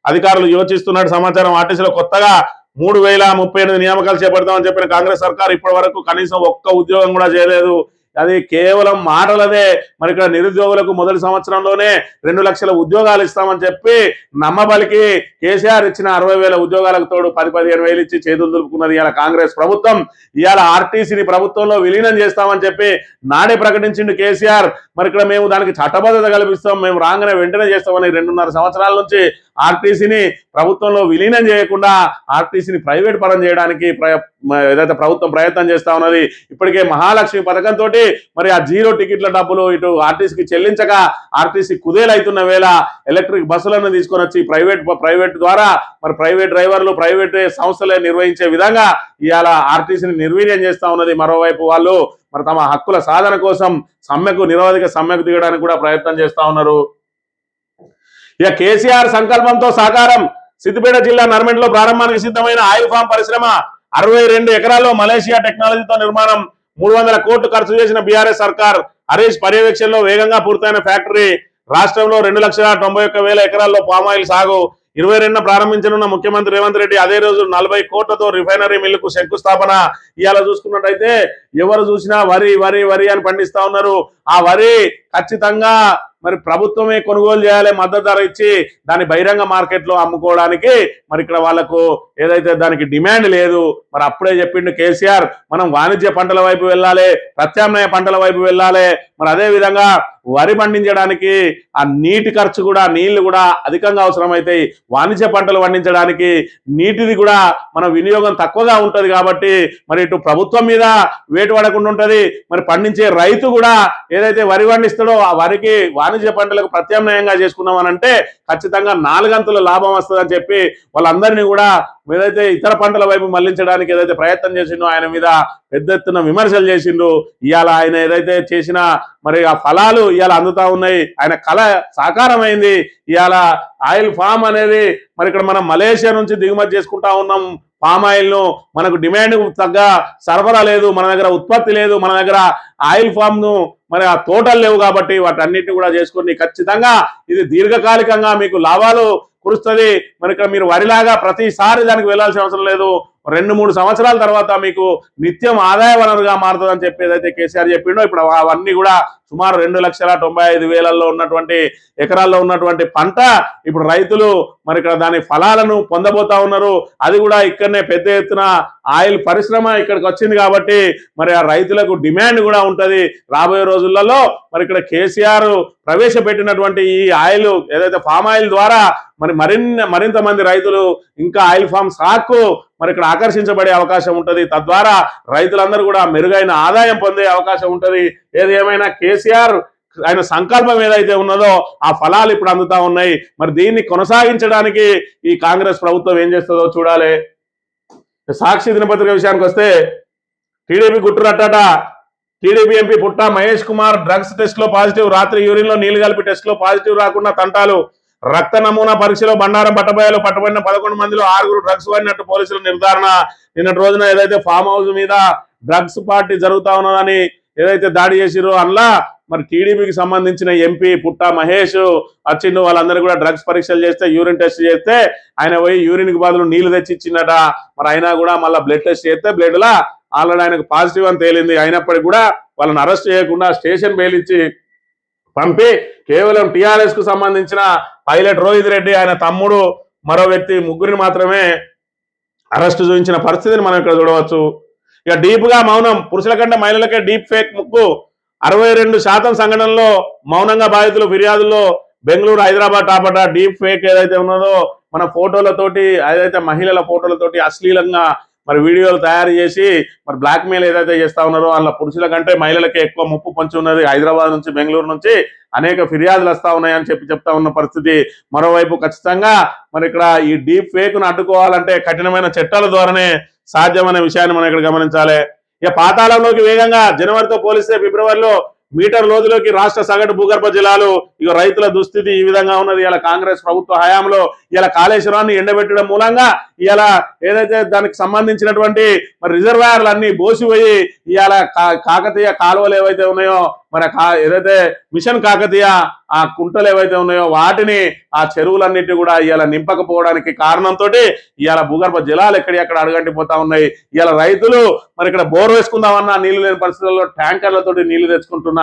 అధికారులు యోచిస్తున్నట్టు సమాచారం. ఆర్టీసీలో కొత్తగా 3038 నియామకాలు చేపడతామని చెప్పిన కాంగ్రెస్ సర్కార్ ఇప్పటి వరకు కనీసం ఒక్క ఉద్యోగం కూడా చేయలేదు. అది కేవలం మాటలదే. మరి ఇక్కడ నిరుద్యోగులకు మొదటి సంవత్సరంలోనే 2 లక్షల ఉద్యోగాలు ఇస్తామని చెప్పి నమ్మబలికి కేసీఆర్ ఇచ్చిన 60,000 ఉద్యోగాలకు తోడు 10-15 వేలు ఇచ్చి చేతులు దులుపుకున్నది ఇవాళ కాంగ్రెస్ ప్రభుత్వం. ఇవాళ ఆర్టీసీని ప్రభుత్వంలో విలీనం చేస్తామని చెప్పి నాడే ప్రకటించిండు కేసీఆర్. మరి ఇక్కడ మేము దానికి చట్టబద్ధత కల్పిస్తాం, మేము రాగానే వెంటనే చేస్తామని 2.5 సంవత్సరాల నుంచి ఆర్టీసీని ప్రభుత్వంలో విలీనం చేయకుండా ఆర్టీసీని ప్రైవేట్ పరం చేయడానికి ఏదైతే ప్రభుత్వం ప్రయత్నం చేస్తా ఉన్నది. ఇప్పటికే మహాలక్ష్మి పథకంతో మరి ఆ 0 టికెట్ల డబ్బులు ఇటు ఆర్టీసీకి చెల్లించక ఆర్టీసీ కుదేలైతున్న వేళ ఎలక్ట్రిక్ బస్సులను తీసుకొని వచ్చి ప్రైవేట్ ద్వారా మరి ప్రైవేట్ డ్రైవర్లు ప్రైవేట్ సంస్థలే నిర్వహించే విధంగా ఇవాళ ఆర్టీసీని నిర్వీర్యం చేస్తా ఉన్నది. మరోవైపు వాళ్ళు మరి తమ హక్కుల సాధన కోసం నిరవధిక సమ్మెకు దిగడానికి కూడా ప్రయత్నం చేస్తా ఉన్నారు. ఇక కేసీఆర్ సంకల్పంతో సాకారం. సిద్దిపేట జిల్లా నర్మెంట్లో ప్రారంభానికి సిద్ధమైన ఆయిల్ ఫామ్ పరిశ్రమ 62 ఎకరాల్లో మలేషియా టెక్నాలజీతో నిర్మాణం. 300 కోట్లు ఖర్చు చేసిన బీఆర్ఎస్ సర్కార్. హరీష్ పర్యవేక్షణలో వేగంగా పూర్తయిన ఫ్యాక్టరీ. రాష్ట్రంలో 2,91,000 ఎకరాల్లో పామాయిల్ సాగు. 22న ప్రారంభించనున్న ముఖ్యమంత్రి రేవంత్ రెడ్డి అదే రోజు 40 కోట్లతో రిఫైనరీ మిల్లుకు శంకుస్థాపన. ఇవాళ చూసుకున్నట్టయితే ఎవరు చూసినా వరి వరి వరి అని పండిస్తా ఉన్నారు. ఆ వరి ఖచ్చితంగా మరి ప్రభుత్వమే కొనుగోలు చేయాలి, మద్దతు ధర ఇచ్చి దాన్ని బహిరంగ మార్కెట్లో అమ్ముకోవడానికి మరి ఇక్కడ వాళ్ళకు ఏదైతే దానికి డిమాండ్ లేదు. మరి అప్పుడే చెప్పిండు కేసీఆర్, మనం వాణిజ్య పంటల వైపు వెళ్ళాలి, ప్రత్యామ్నాయ పంటల వైపు వెళ్ళాలి. మరి అదే విధంగా వరి పండించడానికి ఆ నీటి ఖర్చు కూడా నీళ్లు కూడా అధికంగా అవసరమైతాయి. వాణిజ్య పంటలు పండించడానికి నీటిది కూడా మన వినియోగం తక్కువగా ఉంటది కాబట్టి మరి ఇటు ప్రభుత్వం మీద వేటు పడకుండా ఉంటది. మరి పండించే రైతు కూడా ఏదైతే వరి పండిస్తాడో ఆ వరికి వాణిజ్య పంటలకు ప్రత్యామ్నాయంగా చేసుకున్నామనంటే ఖచ్చితంగా 4 అంతుల లాభం వస్తుందని చెప్పి వాళ్ళందరినీ కూడా ఏదైతే ఇతర పంటల వైపు మళ్లించడానికి ఏదైతే ప్రయత్నం చేసిండో ఆయన మీద పెద్ద ఎత్తున విమర్శలు చేసిండు. ఇవాళ ఆయన ఏదైతే చేసిన మరి ఆ ఫలాలు ఇవాళ అందుతా ఉన్నాయి. ఆయన కళ సాకారమైంది. ఇవాళ ఆయిల్ ఫామ్ అనేది మరి ఇక్కడ మనం మలేషియా నుంచి దిగుమతి చేసుకుంటా ఉన్నాం. పామ్ ఆయిల్ ను మనకు డిమాండ్ తగ్గ సరఫరా లేదు, మన దగ్గర ఉత్పత్తి లేదు, మన దగ్గర ఆయిల్ ఫామ్ ను మరి ఆ తోటలు లేవు కాబట్టి వాటన్నిటిని కూడా చేసుకుని ఖచ్చితంగా ఇది దీర్ఘకాలికంగా మీకు లాభాలు కురుస్తుంది. మరి ఇక్కడ మీరు వరిలాగా ప్రతిసారి దానికి వెళ్లాల్సిన అవసరం లేదు. 2-3 సంవత్సరాల తర్వాత మీకు నిత్యం ఆదాయ వనరుగా మారుతుందని చెప్పి ఏదైతే కేసీఆర్ చెప్పిండో ఇప్పుడు అవన్నీ కూడా సుమారు 2,95,000 ఉన్నటువంటి ఎకరాల్లో ఉన్నటువంటి పంట ఇప్పుడు రైతులు మరి ఇక్కడ దాని ఫలాలను పొందబోతా ఉన్నారు. అది కూడా ఇక్కడనే పెద్ద ఎత్తున ఆయిల్ పరిశ్రమ ఇక్కడికి వచ్చింది కాబట్టి మరి ఆ రైతులకు డిమాండ్ కూడా ఉంటది. రాబోయే రోజులలో మరి ఇక్కడ కేసీఆర్ ప్రవేశపెట్టినటువంటి ఈ ఆయిల్ ఏదైతే ఫామ్ ఆయిల్ ద్వారా మరి మరింత మంది రైతులు ఇంకా ఆయిల్ ఫామ్ సాకు మరి ఇక్కడ ఆకర్షించబడే అవకాశం ఉంటది. తద్వారా రైతులందరూ కూడా మెరుగైన ఆదాయం పొందే అవకాశం ఉంటది. ఏది ఏమైనా కేసీఆర్ ఆయన సంకల్పం ఏదైతే ఉన్నదో ఆ ఫలాలు ఇప్పుడు అందుతా ఉన్నాయి. మరి దీన్ని కొనసాగించడానికి ఈ కాంగ్రెస్ ప్రభుత్వం ఏం చేస్తుందో చూడాలి. సాక్షి దినపత్రిక విషయానికి వస్తే టీడీపీ గుట్టురట్టట. టీడీపీ ఎంపీ పుట్టా మహేష్ కుమార్ డ్రగ్స్ టెస్ట్ లో పాజిటివ్. రాత్రి యూరిన్ లో నీళ్లు కలిపి టెస్ట్ లో పాజిటివ్ రాకుండా తంటాలు. రక్త నమూనా పరీక్షలో బండారం పట్టబోయాలో పట్టబడిన 11 మందిలో 6 డ్రగ్స్ వాడినట్టు పోలీసుల నిర్ధారణ. నిన్నటి రోజున ఏదైతే ఫామ్ హౌస్ మీద డ్రగ్స్ పార్టీ జరుగుతా ఉన్నదని ఏదైతే దాడి చేసిరో అందులో మరి టీడీపీకి సంబంధించిన ఎంపీ పుట్టా మహేష్ వచ్చిండు. వాళ్ళందరూ కూడా డ్రగ్స్ పరీక్షలు చేస్తే యూరిన్ టెస్ట్ చేస్తే ఆయన పోయి యూరిన్ కి బదులు నీళ్లు తెచ్చి ఇచ్చిందట. మరి అయినా కూడా మళ్ళీ బ్లడ్ టెస్ట్ చేస్తే బ్లడ్ లా ఆల్రెడీ ఆయనకు పాజిటివ్ అని తేలింది. అయినప్పటికీ కూడా వాళ్ళని అరెస్ట్ చేయకుండా స్టేషన్ బెయిల్ ఇచ్చి పంపి కేవలం టీఆర్ఎస్ కు సంబంధించిన పైలట్ రోహిత్ రెడ్డి ఆయన తమ్ముడు మరో వ్యక్తి ముగ్గురిని మాత్రమే అరెస్టు చూపించిన పరిస్థితిని మనం ఇక్కడ చూడవచ్చు. ఇక డీప్ గా మౌనం. పురుషుల కంటే మహిళలకే డీప్ ఫేక్ ముక్కు. 62% సంఘటనలో మౌనంగా బాధితులు ఫిర్యాదుల్లో బెంగళూరు హైదరాబాద్ టాపట డీప్ ఫేక్ ఏదైతే ఉన్నదో మన ఫోటోలతోటి ఏదైతే మహిళల ఫోటోలతోటి అశ్లీలంగా మరి వీడియోలు తయారు చేసి మరి బ్లాక్ మెయిల్ ఏదైతే చేస్తా ఉన్నారో అలా పురుషుల కంటే మహిళలకే ఎక్కువ ముప్పు పొంచి ఉన్నది. హైదరాబాద్ నుంచి బెంగళూరు నుంచి అనేక ఫిర్యాదులు వస్తా ఉన్నాయని చెప్తా ఉన్న పరిస్థితి. మరోవైపు ఖచ్చితంగా మరి ఇక్కడ ఈ డీప్ ఫేక్ ను అడ్డుకోవాలంటే కఠినమైన చట్టాల ద్వారానే సాధ్యమనే విషయాన్ని మనం ఇక్కడ గమనించాలి. ఇక పాతాళంలోకి వేగంగా జనవరితో పోలిస్తే ఫిబ్రవరిలో మీటర్ లోతులోకి రాష్ట్ర సగటు భూగర్భ జలాలు. ఇక రైతుల దుస్థితి ఈ విధంగా ఉన్నది. ఇలా కాంగ్రెస్ ప్రభుత్వ హయాంలో ఇలా కాళేశ్వరాన్ని ఎండబెట్టడం మూలంగా ఇలా ఏదైతే దానికి సంబంధించినటువంటి మరి రిజర్వాయర్లు అన్ని బోసిపోయి ఇవాళ కాకతీయ కాలువలు ఏవైతే ఉన్నాయో మరి ఏదైతే మిషన్ కాకతీయ ఆ కుంటలు ఏవైతే ఉన్నాయో వాటిని ఆ చెరువులన్నిటి కూడా ఇవాళ నింపకపోవడానికి కారణంతో ఇవాళ భూగర్భ జలాలు ఎక్కడెక్కడ అడుగంటిపోతా ఉన్నాయి. ఇవాళ రైతులు మరి ఇక్కడ బోర్ వేసుకుందామన్నా నీళ్లు లేని పరిస్థితుల్లో ట్యాంకర్లతోటి నీళ్లు తెచ్చుకుంటున్న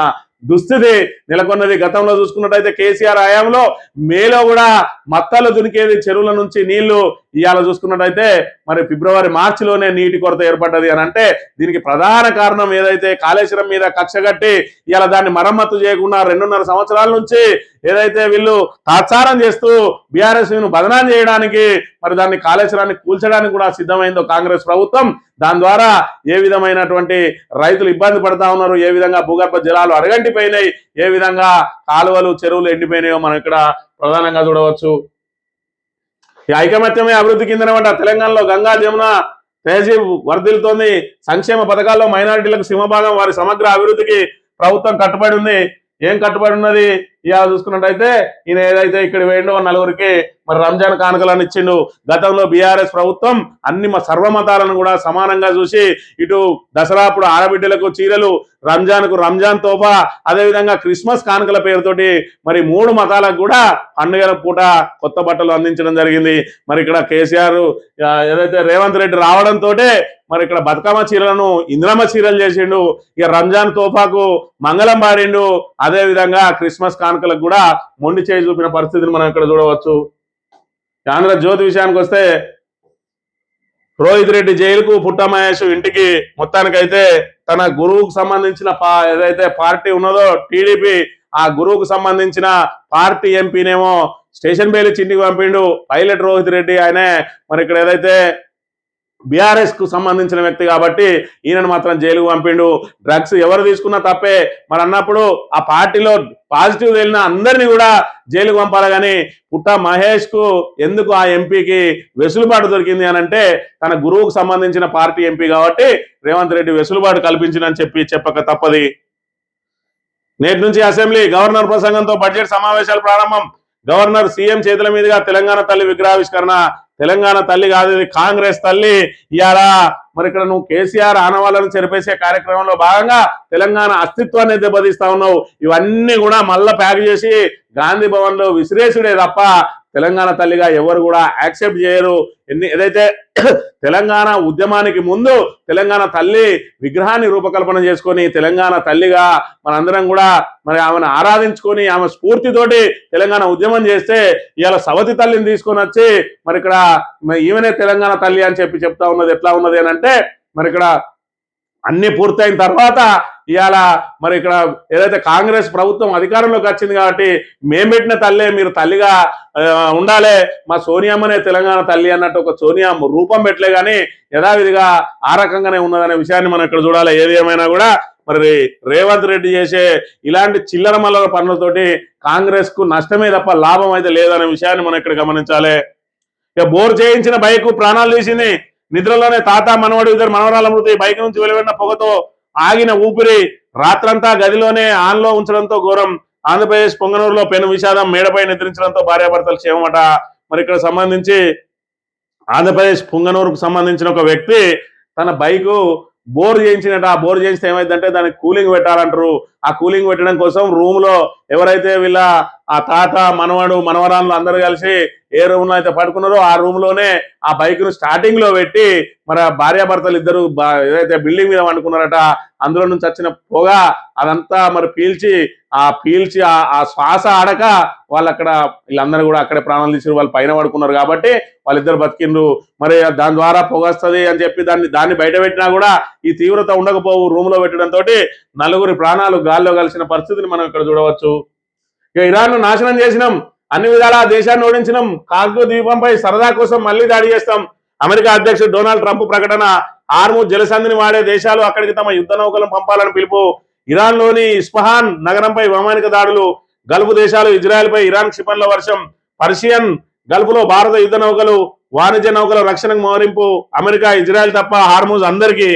దుస్థితి నెలకొన్నది. గతంలో చూసుకున్నట్టయితే కేసీఆర్ హయాంలో మేలో కూడా మత్తలు దునికేది చెరువుల నుంచి నీళ్లు. ఇవాళ చూసుకున్నట్టయితే మరి ఫిబ్రవరి మార్చిలోనే నీటి కొరత ఏర్పడ్డది అని అంటే దీనికి ప్రధాన కారణం ఏదైతే కాళేశ్వరం మీద కక్షగట్టి ఇవాళ దాన్ని మరమ్మతు చేయకుండా 2.5 సంవత్సరాల నుంచి ఏదైతే వీళ్ళు తాత్సారం చేస్తూ బీఆర్ఎస్ ను బదనాం చేయడానికి మరి దాన్ని కాళేశ్వరాన్ని కూల్చడానికి కూడా సిద్ధమైందో కాంగ్రెస్ ప్రభుత్వం. దాని ద్వారా ఏ విధమైనటువంటి రైతులు ఇబ్బంది పడతా ఉన్నారు, ఏ విధంగా భూగర్భ జలాలు అడగంటిపోయినాయి, ఏ విధంగా కాలువలు చెరువులు ఎండిపోయినాయో మనం ఇక్కడ ప్రధానంగా చూడవచ్చు. ఈ ఐకమత్యమే అభివృద్ధి కిందనమాట తెలంగాణలో గంగా జమున తహజీబ్ వర్ధిల్తోంది. సంక్షేమ పథకాల్లో మైనారిటీలకు సింహభాగం, వారి సమగ్ర అభివృద్ధికి ప్రభుత్వం కట్టుబడి ఉంది. ఏం కట్టుబడి ఉన్నది ఇవాళ చూసుకున్నట్టయితే ఈయన ఏదైతే ఇక్కడ వేయండో 4గురికి మరి రంజాన్ కానుకలను ఇచ్చిండు. గతంలో బీఆర్ఎస్ ప్రభుత్వం అన్ని సర్వమతాలను కూడా సమానంగా చూసి ఇటు దసరా అప్పుడు ఆడబిడ్డలకు చీరలు, రంజాన్కు రంజాన్ తోఫా, అదేవిధంగా క్రిస్మస్ కానుకల పేరుతోటి మరి 3 మతాలకు కూడా పండుగల పూట కొత్త బట్టలు అందించడం జరిగింది. మరి ఇక్కడ కేసీఆర్ ఏదైతే రేవంత్ రెడ్డి రావడంతో మరి ఇక్కడ బతుకమ్మ చీరలను ఇంద్రమ్మ చీరలు చేసిండు. ఇక రంజాన్ తోఫాకు మంగళం పాడిండు. అదే విధంగా క్రిస్మస్ కానుకలకు కూడా మొండి చేయి చూపిన పరిస్థితిని మనం ఇక్కడ చూడవచ్చు. ఆంధ్రజ్యోతి విషయానికి వస్తే రోహిత్ రెడ్డి జైలుకు, పుట్ట మహేష్ ఇంటికి. మొత్తానికైతే తన గురువుకు సంబంధించిన ఏదైతే పార్టీ ఉన్నదో టీడీపీ, ఆ గురువుకు సంబంధించిన పార్టీ ఎంపీనేమో స్టేషన్ బెయిల్ ఇచ్చి ఇంటికి పంపిండు. పైలట్ రోహిత్ రెడ్డి ఆయనే మరి ఇక్కడ ఏదైతే బీఆర్ఎస్ కు సంబంధించిన వ్యక్తి కాబట్టి ఈయనను మాత్రం జైలుకు పంపిండు. డ్రగ్స్ ఎవరు తీసుకున్నా తప్పే మరి అన్నప్పుడు ఆ పార్టీలో పాజిటివ్ వెళ్ళిన అందరినీ కూడా జైలుకు పంపాలి. కానీ పుట్ట మహేష్ కు ఎందుకు ఆ ఎంపీకి వెసులుబాటు దొరికింది అని అంటే తన గురువుకు సంబంధించిన పార్టీ ఎంపీ కాబట్టి రేవంత్ రెడ్డి వెసులుబాటు కల్పించిందని చెప్పక తప్పది. నేటి నుంచి అసెంబ్లీ గవర్నర్ ప్రసంగంతో బడ్జెట్ సమావేశాలు ప్రారంభం. గవర్నర్ సీఎం చేతుల మీదుగా తెలంగాణ తల్లి విగ్రహావిష్కరణ. తెలంగాణ తల్లి కాదు, ఇది కాంగ్రెస్ తల్లి. ఇవాళ మరి ఇక్కడ నువ్వు కేసీఆర్ ఆనవాళ్ళను చెరిపేసే కార్యక్రమంలో భాగంగా తెలంగాణ అస్తిత్వాన్ని దెబ్బతీస్తా ఉన్నావు. ఇవన్నీ కూడా మళ్ళా ప్యాక్ చేసి గాంధీ భవన్ లో విసిరేసుడే తప్ప తెలంగాణ తల్లిగా ఎవరు కూడా యాక్సెప్ట్ చేయరు. ఏదైతే తెలంగాణ ఉద్యమానికి ముందు తెలంగాణ తల్లి విగ్రహాన్ని రూపకల్పన చేసుకొని తెలంగాణ తల్లిగా మనందరం కూడా మరి ఆమెను ఆరాధించుకొని ఆమె స్ఫూర్తితోటి తెలంగాణ ఉద్యమం చేస్తే ఇవాళ సవతి తల్లిని తీసుకొని వచ్చి మరి ఇక్కడ ఈమెనే తెలంగాణ తల్లి అని చెప్తా ఉన్నది. ఎట్లా ఉన్నది అని అంటే మరి ఇక్కడ అన్ని పూర్తయిన తర్వాత ఇవాళ మరి ఇక్కడ ఏదైతే కాంగ్రెస్ ప్రభుత్వం అధికారంలోకి వచ్చింది కాబట్టి మేము పెట్టిన తల్లే మీరు తల్లిగా ఉండాలి, మా సోనియామ్మనే తెలంగాణ తల్లి అన్నట్టు ఒక సోనియా రూపం పెట్టలే కానీ యథావిధిగా ఆ రకంగానే ఉన్నదనే విషయాన్ని మనం ఇక్కడ చూడాలి. ఏది ఏమైనా కూడా మరి రేవంత్ రెడ్డి చేసే ఇలాంటి చిల్లర మల్లర పనులతోటి కాంగ్రెస్ కు నష్టమే తప్ప లాభం అయితే లేదనే విషయాన్ని మనం ఇక్కడ గమనించాలి. ఇక బోర్ చేయించిన బైక్ ప్రాణాలు తీసింది. నిద్రలోనే తాత మనవడు ఇద్దరు మనవరాల మృతి. బైక్ నుంచి వెలువడిన పొగతో ఆగిన ఊపిరి. రాత్రంతా గదిలోనే ఆన్లో ఉంచడంతో ఘోరం. ఆంధ్రప్రదేశ్ పొంగనూరులో పెను విషాదం. మేడపై నిద్రించడంతో భార్యాభర్తలు క్షేమమట. మరి ఇక్కడ సంబంధించి ఆంధ్రప్రదేశ్ పొంగనూరుకు సంబంధించిన ఒక వ్యక్తి తన బైకు బోర్ చేయించినట్టు. ఆ బోర్ చేయిస్తే ఏమైందంటే దానికి కూలింగ్ పెట్టాలంటారు. ఆ కూలింగ్ పెట్టడం కోసం రూమ్ లో ఎవరైతే వీళ్ళ ఆ తాత మనవడు మనవరాళ్ళు అందరూ కలిసి ఏ రూమ్ లో అయితే పడుకున్నారో ఆ రూమ్ లోనే ఆ బైక్ ను స్టార్టింగ్ లో పెట్టి మరి భార్యాభర్తలు ఇద్దరు ఏదైతే బిల్డింగ్ మీద వండుకున్నారట అందులో నుంచి వచ్చిన పొగ అదంతా మరి పీల్చి ఆ శ్వాస ఆడక వాళ్ళు అక్కడ వీళ్ళందరూ కూడా అక్కడే ప్రాణాలు తీసి వాళ్ళు పైన పడుకున్నారు కాబట్టి వాళ్ళిద్దరు బతికిండ్రు. మరి దాని ద్వారా పొగ వస్తుంది అని చెప్పి దాన్ని బయట పెట్టినా కూడా ఈ తీవ్రత ఉండకపోవు రూమ్ లో పెట్టడంతో నలుగురి ప్రాణాలు గాల్లో కలిసిన పరిస్థితిని మనం ఇక్కడ చూడవచ్చు. ఇక ఇరాన్ నాశనం చేసినాం, అన్ని విధాలా దేశాన్ని ఓడించినాం, కార్గిల్ ద్వీపంపై సరదా కోసం మళ్లీ దాడి చేస్తాం. అమెరికా అధ్యక్షుడు డొనాల్డ్ ట్రంప్ ప్రకటన. హార్ముజ్ జలసంధిని వాడే దేశాలు అక్కడికి తమ యుద్ధ నౌకలను పంపాలని పిలుపు. ఇరాన్ లోని ఇస్ఫహాన్ నగరంపై వైమానిక దాడులు. గల్ఫ్ దేశాలు ఇజ్రాయెల్ పై ఇరాన్ క్షిపణుల వర్షం. పర్షియన్ గల్ఫ్ లో భారత యుద్ధ నౌకలు వాణిజ్య నౌకల రక్షణకు మోహరింపు. అమెరికా ఇజ్రాయెల్ తప్ప హార్ముజ్ అందరికీ.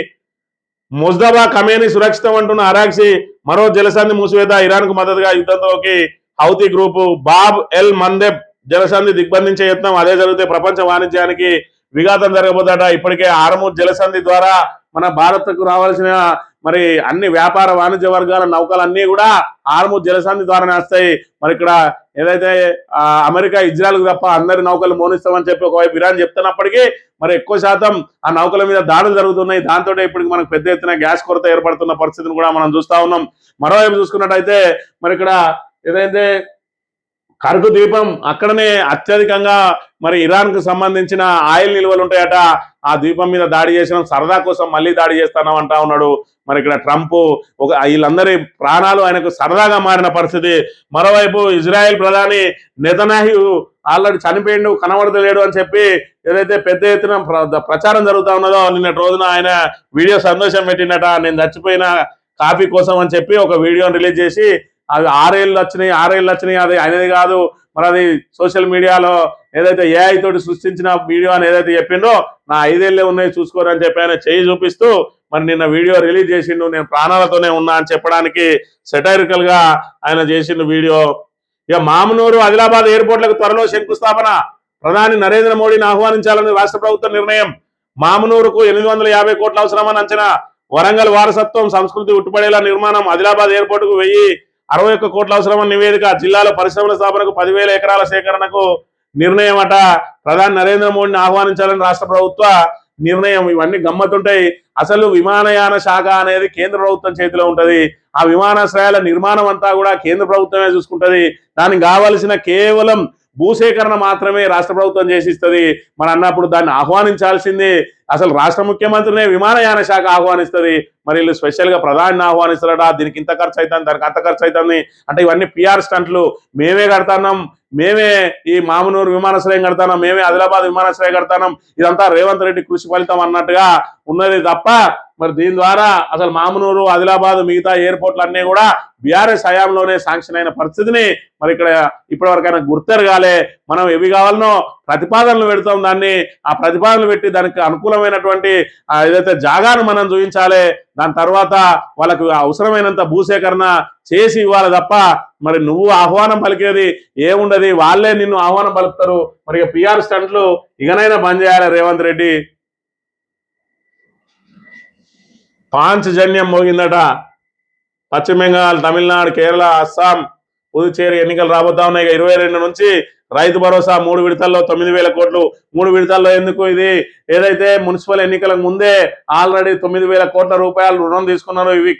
ముజ్దబా ఖమేని సురక్షితం అంటున్న అరాక్సీ. మరో జలసంధి మూసివేత. ఇరాన్ కు మద్దతుగా యుద్ధంలోకి హౌతీ గ్రూపు. బాబ్ ఎల్ మందెబ్ జలసంధి దిగ్బంధించే యత్నం. అదే జరిగితే ప్రపంచ వాణిజ్యానికి విఘాతం జరగబోదట. ఇప్పటికే హార్ముజ్ జలసంధి ద్వారా మన భారత్కు రావాల్సిన మరి అన్ని వ్యాపార వాణిజ్య వర్గాల నౌకలన్నీ కూడా హార్ముజ్ జలసంధి ద్వారానే వస్తాయి. మరి ఇక్కడ ఏదైతే అమెరికా ఇజ్రాయెల్ తప్ప అందరి నౌకలు మోనిస్తామని చెప్పి ఒకవైపు ఇరాన్ చెప్తున్నప్పటికీ మరి ఎక్కువ శాతం ఆ నౌకల మీద దాడులు జరుగుతున్నాయి. దాంతో ఇప్పటికి మనకు పెద్ద ఎత్తున గ్యాస్ కొరత ఏర్పడుతున్న పరిస్థితిని కూడా మనం చూస్తా ఉన్నాం. మరోవైపు చూసుకున్నట్టయితే మరి ఇక్కడ ఏదైతే కర్గు ద్వీపం అక్కడనే అత్యధికంగా మరి ఇరాన్ కు సంబంధించిన ఆయిల్ నిల్వలు ఉంటాయట. ఆ ద్వీపం మీద దాడి చేసిన సరదా కోసం మళ్ళీ దాడి చేస్తానం అంటా ఉన్నాడు. మరి ఇక్కడ ట్రంప్ వీళ్ళందరి ప్రాణాలు ఆయనకు సరదాగా మారిన పరిస్థితి. మరోవైపు ఇజ్రాయెల్ ప్రధాని నెతన్యాహు ఆల్రెడీ చనిపోయిండు, కనబడతలేడు అని చెప్పి ఏదైతే పెద్ద ఎత్తున ప్రచారం జరుగుతా ఉన్నదో నిన్నటి రోజున ఆయన వీడియో సందేశం పెట్టినట. నేను చచ్చిపోయిన కాఫీ కోసం అని చెప్పి ఒక వీడియోని రిలీజ్ చేసి అవి 6 ఏళ్ళు వచ్చినాయి అది అనేది కాదు, మరి అది సోషల్ మీడియాలో ఏదైతే ఏఐ తోటి సృష్టించిన వీడియో అని ఏదైతే చెప్పిండో నా 5 ఏళ్ళే ఉన్నాయి చూసుకోరని చెప్పి ఆయన చేయి చూపిస్తూ మరి నిన్న వీడియో రిలీజ్ చేసిండు. నేను ప్రాణాలతోనే ఉన్నా అని చెప్పడానికి సెటైరికల్ గా ఆయన చేసిండు వీడియో. ఇక మామనూరు ఆదిలాబాద్ ఎయిర్పోర్ట్లకు త్వరలో శంకుస్థాపన. ప్రధాని నరేంద్ర మోడీని ఆహ్వానించాలని రాష్ట్ర ప్రభుత్వం నిర్ణయం. మామనూరుకు 850 కోట్ల అవసరమని అంచనా. వరంగల్ వారసత్వం సంస్కృతి ఉట్టుపడేలా నిర్మాణం. ఆదిలాబాద్ ఎయిర్పోర్టుకు 1061 కోట్ల అవసరమని నివేదిక. జిల్లాలో పరిశ్రమల స్థాపనకు 10,000 ఎకరాల సేకరణకు నిర్ణయం అట. ప్రధాని నరేంద్ర మోడీని ఆహ్వానించాలని రాష్ట్ర ప్రభుత్వ నిర్ణయం. ఇవన్నీ గమ్మతుంటాయి. అసలు విమానయాన శాఖ అనేది కేంద్ర ప్రభుత్వం చేతిలో ఉంటది. ఆ విమానాశ్రయాల నిర్మాణం అంతా కూడా కేంద్ర ప్రభుత్వమే చూసుకుంటది. దానికి కావలసిన కేవలం భూసేకరణ మాత్రమే రాష్ట్ర ప్రభుత్వం చేసిస్తుంది. మరి అన్నప్పుడు దాన్ని ఆహ్వానించాల్సింది అసలు రాష్ట్ర ముఖ్యమంత్రినే విమానయాన శాఖ ఆహ్వానిస్తుంది. మరి వీళ్ళు స్పెషల్ గా ప్రధాని ఆహ్వానిస్తారట. దీనికి ఇంత ఖర్చు అవుతుంది, దానికి అంత ఖర్చు అవుతుంది అంటే ఇవన్నీ పిఆర్ స్టంట్లు. మేమే కడతాం, మేమే ఈ మామనూరు విమానాశ్రయం కడతాం, మేమే ఆదిలాబాద్ విమానాశ్రయం కడతాం, ఇదంతా రేవంత్ రెడ్డి కృషి ఫలితం అన్నట్టుగా ఉన్నది తప్ప మరి దీని ద్వారా అసలు మామనూరు ఆదిలాబాద్ మిగతా ఎయిర్పోర్ట్లు అన్నీ కూడా బీఆర్ఎస్ హయాంలోనే శాంక్షన్ అయిన పరిస్థితిని మరి ఇక్కడ ఇప్పటివరకైనా గుర్తెరగాలి. మనం ఏవి కావాలనో ప్రతిపాదనలు పెడతాం, దాన్ని ఆ ప్రతిపాదనలు పెట్టి దానికి అనుకూలమైనటువంటి ఏదైతే జాగాను మనం చూపించాలి. దాని తర్వాత వాళ్ళకు అవసరమైనంత భూసేకరణ చేసి ఇవ్వాలి తప్ప మరి నువ్వు ఆహ్వానం పలికేది ఏముండదు, వాళ్ళే నిన్ను ఆహ్వానం పలుకుతారు. మరి పిఆర్ స్టంట్లు ఇకనైనా బంద్ చేయాలి రేవంత్ రెడ్డి. పాంచజన్యం మోగిందట. పశ్చిమ బెంగాల్, తమిళనాడు, కేరళ, అస్సాం, పుదుచ్చేరి ఎన్నికలు రాబోతా ఉన్నాయి. 22 నుంచి రైతు భరోసా 3 విడతల్లో 9,000 కోట్లు. 3 విడతల్లో ఎందుకు? ఇది ఏదైతే మున్సిపల్ ఎన్నికలకు ముందే ఆల్రెడీ 9,000 కోట్ల రూపాయలు రుణం తీసుకున్నారు. ఇవి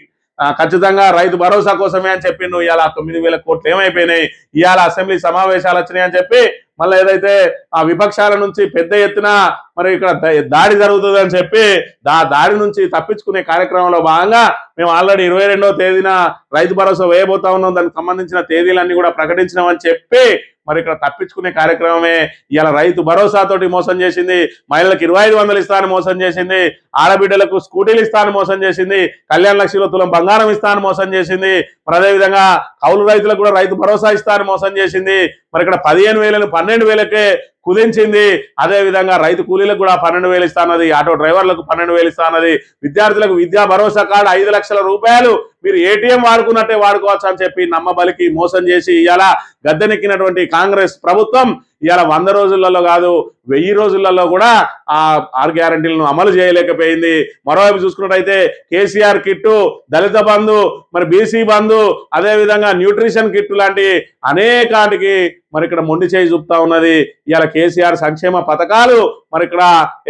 ఖచ్చితంగా రైతు భరోసా కోసమే అని చెప్పి నువ్వు ఇవాళ 9,000 కోట్లు ఏమైపోయినాయి? ఇవాళ అసెంబ్లీ సమావేశాలు వచ్చినాయి అని చెప్పి మళ్ళీ ఏదైతే ఆ విపక్షాల నుంచి పెద్ద ఎత్తున మరి ఇక్కడ దాడి జరుగుతుంది అని చెప్పి దాడి నుంచి తప్పించుకునే కార్యక్రమంలో భాగంగా మేము ఆల్రెడీ 22వ తేదీన రైతు భరోసా వేయబోతా ఉన్నాం, దానికి సంబంధించిన తేదీలన్నీ కూడా ప్రకటించినామని చెప్పి మరి ఇక్కడ తప్పించుకునే కార్యక్రమమే ఇవాళ రైతు భరోసాతోటి మోసం చేసింది. మహిళలకు 2,500 ఇస్తానని మోసం చేసింది. ఆడబిడ్డలకు స్కూటీలు ఇస్తానని మోసం చేసింది. కళ్యాణ లక్ష్మిలో తులం బంగారం ఇస్తానని మోసం చేసింది. మరి అదేవిధంగా కౌలు రైతులకు కూడా రైతు భరోసా ఇస్తానని మోసం చేసింది. మరి ఇక్కడ 15,000ను 12,000కే కుదించింది. అదేవిధంగా రైతు కూలీలకు కూడా 12,000 ఇస్తానది, ఆటో డ్రైవర్లకు 12,000 ఇస్తానది, విద్యార్థులకు విద్యా భరోసా కార్డు 5 లక్షల రూపాయలు మీరు ఏటీఎం వాడుకున్నట్టే వాడుకోవచ్చు అని చెప్పి నమ్మబలికి మోసం చేసి ఇవాళ గద్దెనెక్కినటువంటి కాంగ్రెస్ ప్రభుత్వం ఇవాళ 100 రోజులలో కాదు 1000 రోజులలో కూడా ఆ 6 గ్యారంటీలను అమలు చేయలేకపోయింది. మరోవైపు చూసుకున్నట్టయితే కేసీఆర్ కిట్టు, దళిత బంధు, మరి బీసీ బంధు, అదేవిధంగా న్యూట్రిషన్ కిట్టు లాంటి అనేకాటికి మరి ఇక్కడ మొండి చేయి చూపుతా ఉన్నది. ఇవాళ కేసీఆర్ సంక్షేమ పథకాలు మరి ఇక్కడ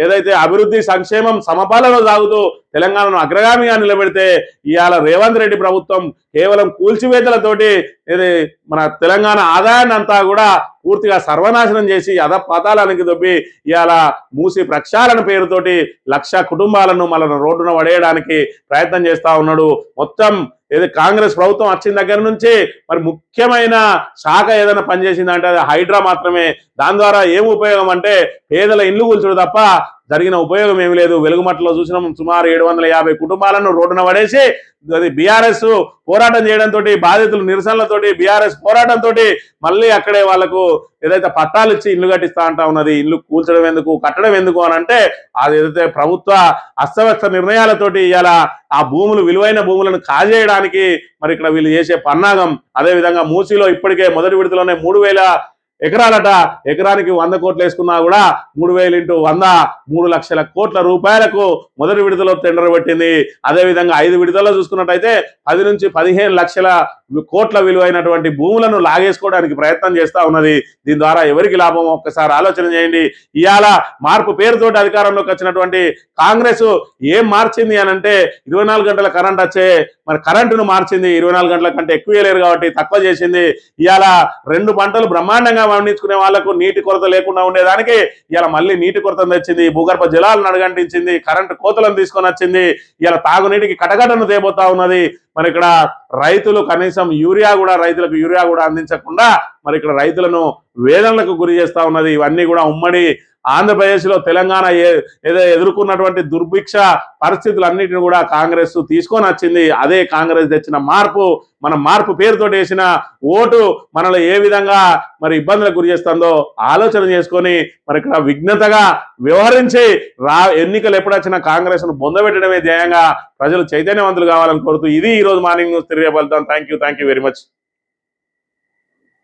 ఏదైతే అభివృద్ధి సంక్షేమం సమపాలలో సాగుతూ తెలంగాణను అగ్రగామిగా నిలబెడితే ఇవాళ రేవంత్ రెడ్డి ప్రభుత్వం కేవలం కూల్చివేతలతోటి ఇది మన తెలంగాణ ఆదాయాన్ని అంతా కూడా పూర్తిగా సర్వనాశనం చేసి అధపాతాళానికి దొబ్బి ఇవాళ మూసి ప్రక్షాళన పేరుతోటి 1,00,000 కుటుంబాలను మళ్ళీ రోడ్డున పడేయడానికి ప్రయత్నం చేస్తా ఉన్నాడు. మొత్తం ఏది కాంగ్రెస్ ప్రభుత్వం వచ్చిన దగ్గర నుంచి మరి ముఖ్యమైన శాఖ ఏదైనా పనిచేసిందంటే అది హైడ్రా మాత్రమే. దాని ద్వారా ఏం ఉపయోగం అంటే పేదల ఇల్లు కూల్చుడు తప్ప జరిగిన ఉపయోగం ఏమి లేదు. వెలుగుమట్టలో చూసినాం, సుమారు 750 కుటుంబాలను రోడ్డున పడేసి అది బీఆర్ఎస్ పోరాటం చేయడంతో, బాధితులు నిరసనలతోటి బీఆర్ఎస్ పోరాటంతో మళ్ళీ అక్కడే వాళ్లకు ఏదైతే పట్టాలు ఇచ్చి ఇల్లు కట్టిస్తా అంటా ఉన్నది. ఇల్లు కూల్చడం ఎందుకు, కట్టడం ఎందుకు అని అంటే అది ఏదైతే ప్రభుత్వ అస్తవ్యస్త నిర్ణయాలతోటి ఇవాళ ఆ భూములు, విలువైన భూములను కాజేయడానికి మరి ఇక్కడ వీళ్ళు చేసే పన్నాగం. అదేవిధంగా మూసీలో ఇప్పటికే మొదటి విడతలోనే 3,000 ఎకరాలట, ఎకరానికి 100 కోట్లు వేసుకున్నా కూడా 3,000 × 100 3 లక్షల కోట్ల రూపాయలకు మొదటి విడతలో టెండర్ పెట్టింది. అదేవిధంగా 5 విడతల్లో చూసుకున్నట్టయితే 10 నుంచి 15 లక్షల కోట్ల విలువైనటువంటి భూములను లాగేసుకోవడానికి ప్రయత్నం చేస్తా ఉన్నది. దీని ద్వారా ఎవరికి లాభం ఒక్కసారి ఆలోచన చేయండి. ఇవాళ మార్పు పేరుతోటి అధికారంలోకి వచ్చినటువంటి కాంగ్రెస్ ఏం మార్చింది అని అంటే 24 గంటల కరెంట్ వచ్చే మరి కరెంటును మార్చింది. 24 గంటల కంటే ఎక్కువ లేరు కాబట్టి తక్కువ చేసింది. ఇవాళ 2 పంటలు బ్రహ్మాండంగా పండించుకునే వాళ్లకు నీటి కొరత లేకుండా ఉండేదానికి ఇవాళ మళ్ళీ నీటి కొరతను తెచ్చింది, భూగర్భ జలాలను అడగంటించింది, కరెంటు కోతలను తీసుకొని వచ్చింది. ఇవాళ తాగునీటికి కటకటను తేబోతా ఉన్నది. మరి ఇక్కడ రైతులు కనీసం రైతులకు యూరియా కూడా అందించకుండా మరి ఇక్కడ రైతులను వేదనలకు గురి చేస్తా ఉన్నది. ఇవన్నీ కూడా ఉమ్మడి ఆంధ్రప్రదేశ్లో తెలంగాణ ఏదో ఎదుర్కొన్నటువంటి దుర్భిక్ష పరిస్థితులన్నిటిని కూడా కాంగ్రెస్ తీసుకొని వచ్చింది. అదే కాంగ్రెస్ తెచ్చిన మార్పు, మన మార్పు పేరుతో వేసిన ఓటు మనలో ఏ విధంగా మరి ఇబ్బందులకు గురి చేస్తుందో ఆలోచన చేసుకొని మరి ఇక్కడ విఘ్నతగా వ్యవహరించి ఎన్నికలు ఎప్పుడొచ్చినా కాంగ్రెస్ ను బొందబెట్టడమే ధ్యేయంగా ప్రజలు చైతన్యవంతులు కావాలని కోరుతూ ఇది ఈ రోజు మార్నింగ్ న్యూస్. తిరిగే వెళ్తాం. Thank you very much.